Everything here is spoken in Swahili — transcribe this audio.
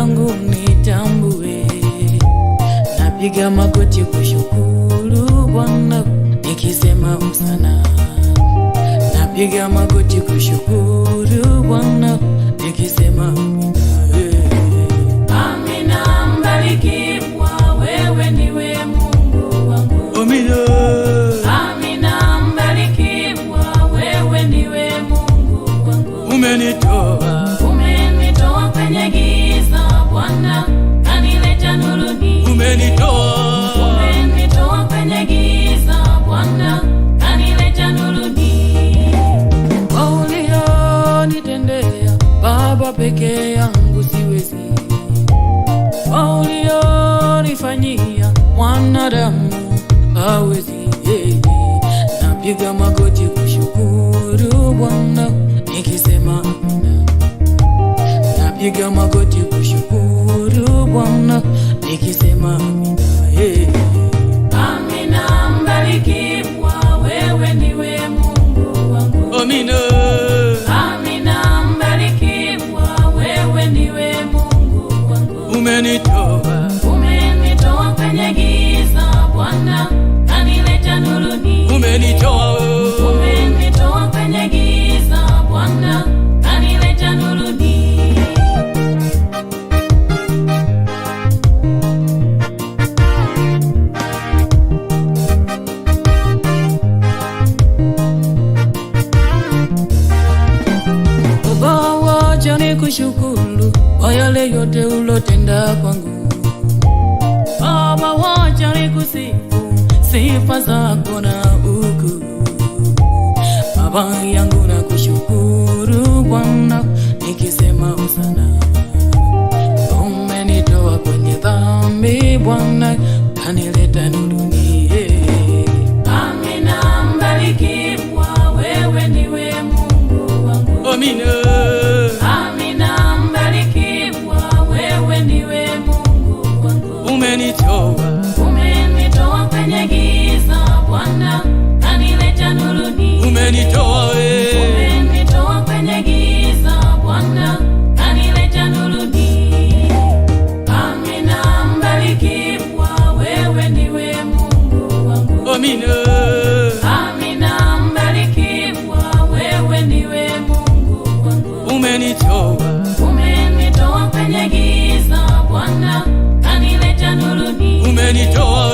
yangu nitambue. Napiga magoti kushukuru Bwana nikisema Hosana. Napiga magoti kushukuru Bwana nikisema Amina. Mbarikiwa wewe ndiwe Mungu wangu. Amina. Amina. Mbarikiwa wewe ndiwe Mungu wangu. Umenitoa kwenye giza Bwana kanileta nuruni. Umenitoa kwenye giza Bwana kanileta nuruni. Ulionitendea Baba, peke yangu siwezi. Ulionifanyia mwanadamu hawezi. Napiga magoti kushukuru Bwana nikisema Amina. Napiga magoti kushukuru Bwana nikisema Amina. Amina. Mbarikiwa wewe ndiwe Mungu wangu. Amina. Amina. Mbarikiwa wewe ndiwe Mungu wangu. Umenitoa kwenye giza Bwana kanileta nuruni. Umenitoa kwenye giza Bwana kanileta nuruni. Baba, wacha nikushukuru kwa yale yote ulotenda kwangu. Baba, wacha nikusifu sifa zako na ukuu. Baba yangu nakushukuru Bwana nikisema Hosana. Umenitoa kwenye dhambi Bwana kanileta nuruni. Amina. Mbarikiwa wewe ndiwe Mungu wangu. Amina. Amina. Mbarikiwa wewe ndiwe Mungu wangu. Umenitoa kwenye giza Bwana kanileta nuruni. Umenitoa kwenye giza Bwana kanileta nuruni. Amina. Mbarikiwa wewe ndiwe Mungu wangu. Amina. Amina. Mbarikiwa wewe ndiwe Mungu wangu. Umenitoa kwenye giza Bwana kanileta nuruni. Umenitoa